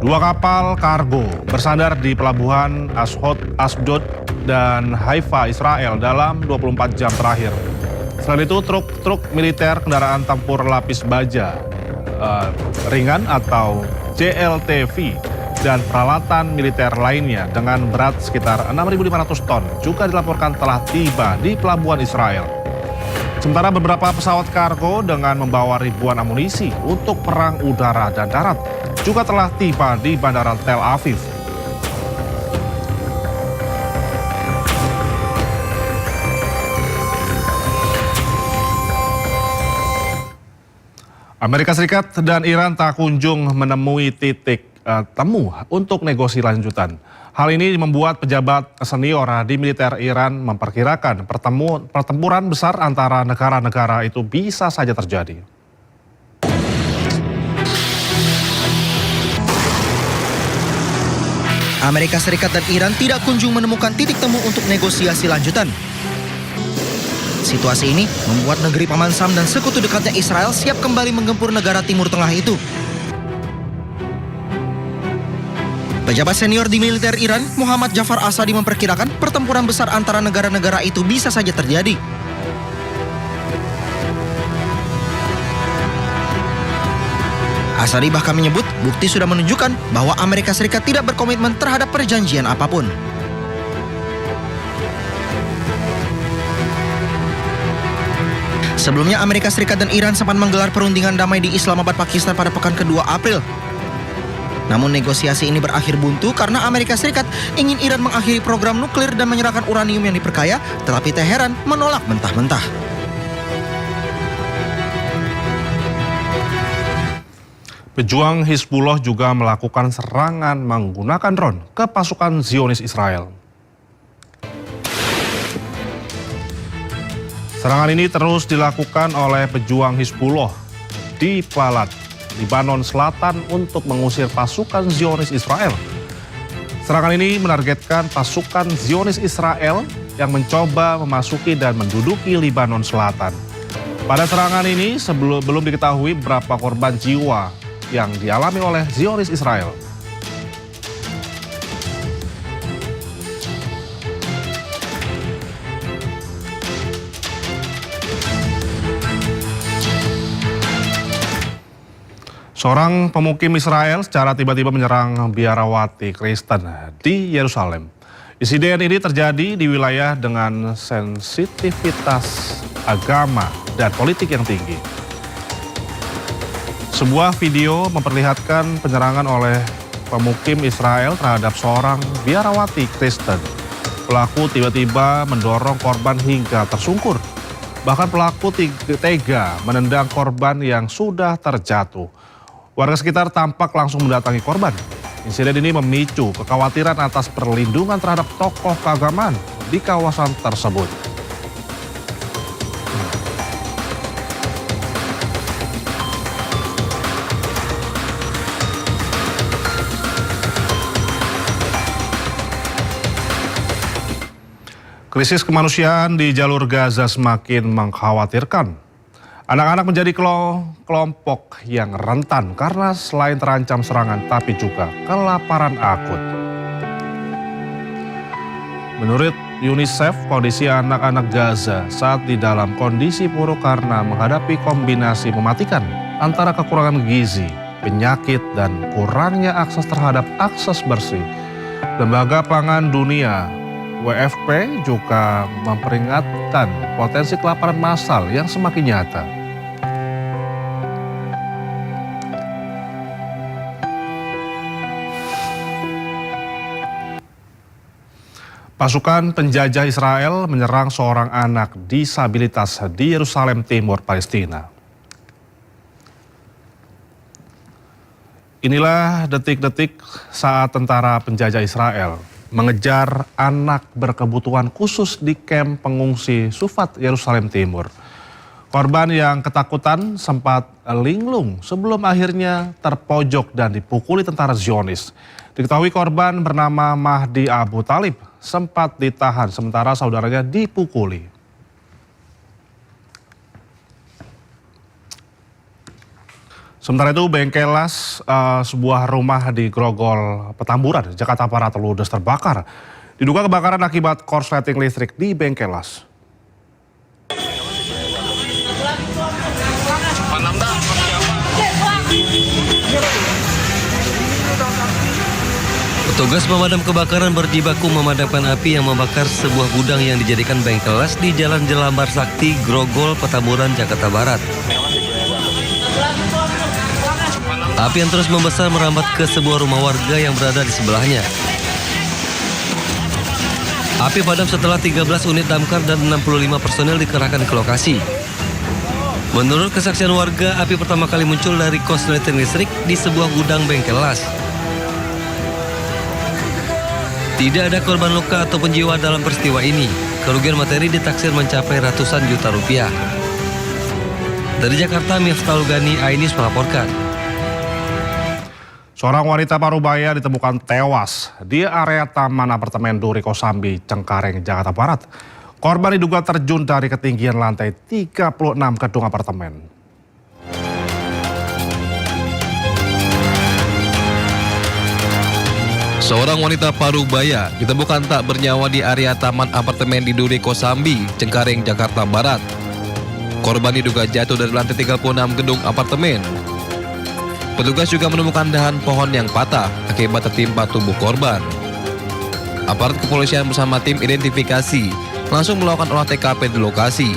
Dua kapal kargo bersandar di pelabuhan Ashdod dan Haifa, Israel dalam 24 jam terakhir. Selain itu, truk militer kendaraan tempur lapis baja ringan atau JLTV dan peralatan militer lainnya dengan berat sekitar 6.500 ton juga dilaporkan telah tiba di pelabuhan Israel. Sementara beberapa pesawat kargo dengan membawa ribuan amunisi untuk perang udara dan darat juga telah tiba di Bandara Tel Aviv. Amerika Serikat dan Iran tak kunjung menemui titik temu untuk negosiasi lanjutan. Hal ini membuat pejabat senior di militer Iran memperkirakan pertempuran besar antara negara-negara itu bisa saja terjadi. Amerika Serikat dan Iran tidak kunjung menemukan titik temu untuk negosiasi lanjutan. Situasi ini membuat negeri Paman Sam dan sekutu dekatnya Israel siap kembali menggempur negara Timur Tengah itu. Pejabat senior di militer Iran, Muhammad Jafar Asadi memperkirakan pertempuran besar antara negara-negara itu bisa saja terjadi. Asadi bahkan menyebut bukti sudah menunjukkan bahwa Amerika Serikat tidak berkomitmen terhadap perjanjian apapun. Sebelumnya Amerika Serikat dan Iran sempat menggelar perundingan damai di Islamabad, Pakistan pada pekan kedua April. Namun negosiasi ini berakhir buntu karena Amerika Serikat ingin Iran mengakhiri program nuklir dan menyerahkan uranium yang diperkaya, tetapi Teheran menolak mentah-mentah. Pejuang Hizbullah juga melakukan serangan menggunakan drone ke pasukan Zionis Israel. Serangan ini terus dilakukan oleh pejuang Hizbullah di Plalat, Lebanon Selatan untuk mengusir pasukan Zionis Israel. Serangan ini menargetkan pasukan Zionis Israel yang mencoba memasuki dan menduduki Lebanon Selatan. Pada serangan ini belum diketahui berapa korban jiwa yang dialami oleh Zionis Israel. Seorang pemukim Israel secara tiba-tiba menyerang biarawati Kristen di Yerusalem. Insiden ini terjadi di wilayah dengan sensitivitas agama dan politik yang tinggi. Sebuah video memperlihatkan penyerangan oleh pemukim Israel terhadap seorang biarawati Kristen. Pelaku tiba-tiba mendorong korban hingga tersungkur. Bahkan pelaku tega menendang korban yang sudah terjatuh. Warga sekitar tampak langsung mendatangi korban. Insiden ini memicu kekhawatiran atas perlindungan terhadap tokoh keagamaan di kawasan tersebut. Krisis kemanusiaan di jalur Gaza semakin mengkhawatirkan. Anak-anak menjadi kelompok yang rentan karena selain terancam serangan tapi juga kelaparan akut. Menurut UNICEF, kondisi anak-anak Gaza saat di dalam kondisi buruk karena menghadapi kombinasi mematikan antara kekurangan gizi, penyakit, dan kurangnya akses terhadap akses bersih. Lembaga Pangan Dunia WFP juga memperingatkan potensi kelaparan massal yang semakin nyata. Pasukan penjajah Israel menyerang seorang anak disabilitas di Yerusalem Timur, Palestina. Inilah detik-detik saat tentara penjajah Israel mengejar anak berkebutuhan khusus di kamp pengungsi Sufat, Yerusalem Timur. Korban yang ketakutan sempat linglung sebelum akhirnya terpojok dan dipukuli tentara Zionis. Diketahui korban bernama Mahdi Abu Talib sempat ditahan sementara saudaranya dipukuli. Sementara itu Bengkelas, sebuah rumah di Grogol, Petamburan, Jakarta Barat ludes terbakar. Diduga kebakaran akibat korsleting listrik di Bengkelas. Petugas pemadam kebakaran berjibaku memadamkan api yang membakar sebuah gudang yang dijadikan Bengkelas di Jalan Jelambar Sakti, Grogol, Petamburan, Jakarta Barat. Api yang terus membesar merambat ke sebuah rumah warga yang berada di sebelahnya. Api padam setelah 13 unit damkar dan 65 personel dikerahkan ke lokasi. Menurut kesaksian warga, api pertama kali muncul dari korsleting listrik di sebuah gudang Bengkelas. Tidak ada korban luka ataupun jiwa dalam peristiwa ini. Kerugian materi ditaksir mencapai ratusan juta rupiah. Dari Jakarta, Miftahul Gani, Ainis melaporkan. Seorang wanita Parubaya ditemukan tewas di area taman apartemen Duri Kosambi, Cengkareng, Jakarta Barat. Korban diduga terjun dari ketinggian lantai 36 gedung apartemen. Seorang wanita Parubaya ditemukan tak bernyawa di area taman apartemen di Duri Kosambi, Cengkareng, Jakarta Barat. Korban diduga jatuh dari lantai 36 gedung apartemen. Petugas juga menemukan dahan pohon yang patah akibat tertimpa tubuh korban. Aparat kepolisian bersama tim identifikasi langsung melakukan olah TKP di lokasi.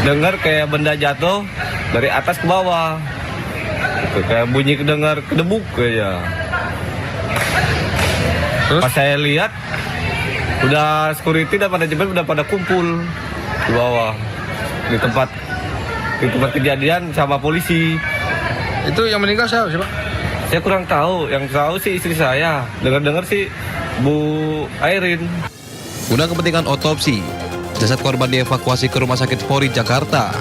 Dengar kayak benda jatuh dari atas ke bawah. Kayak bunyi kedengar kedebuk kayak. Pas saya lihat, udah security dan pada jebel udah pada kumpul di bawah di tempat kejadian sama polisi. Itu yang meninggal siapa sih, Pak? Saya kurang tahu, yang tahu sih istri saya. Dengar-dengar sih Bu Airin. Guna kepentingan otopsi, jasad korban dievakuasi ke Rumah Sakit Polri Jakarta.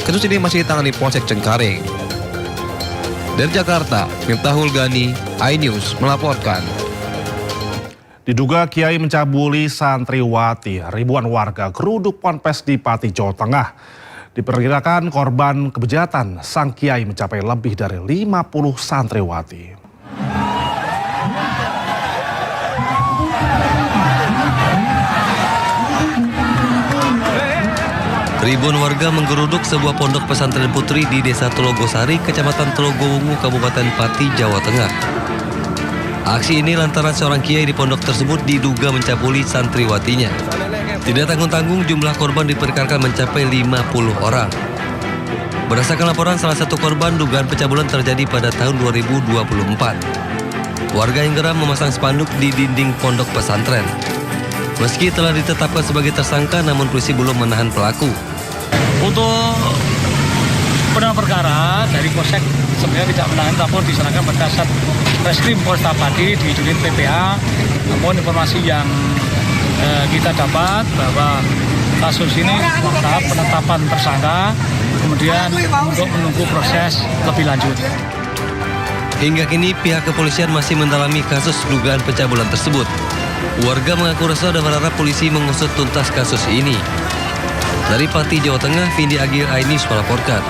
Kasus ini masih ditangani Polsek Cengkareng. Dari Jakarta, Miftahul Gani, iNews melaporkan. Diduga kiai mencabuli santriwati, ribuan warga geruduk ponpes di Pati, Jawa Tengah. Diperkirakan korban kebejatan sang kiai mencapai lebih dari 50 santriwati. Ribuan warga menggeruduk sebuah pondok pesantren putri di Desa Telogosari, Kecamatan Telogowungu, Kabupaten Pati, Jawa Tengah. Aksi ini lantaran seorang kiai di pondok tersebut diduga mencabuli santriwatinya. Tidak tanggung-tanggung jumlah korban diperkirakan mencapai 50 orang. Berdasarkan laporan, salah satu korban dugaan pencabulan terjadi pada tahun 2024. Warga yang geram memasang spanduk di dinding pondok pesantren. Meski telah ditetapkan sebagai tersangka, namun polisi belum menahan pelaku. Untuk penanganan perkara dari Polsek sebenarnya tidak menangani, namun diserahkan pada Reskrim Polresta Pati di unit PPA. Namun informasi yang kita dapat bahwa kasus ini tahap penetapan tersangka, kemudian untuk menunggu proses lebih lanjut. Hingga kini pihak kepolisian masih mendalami kasus dugaan pencabulan tersebut. Warga mengaku resah dan berharap polisi mengusut tuntas kasus ini. Dari Pati, Jawa Tengah, Vindi Agir, iNews melaporkan.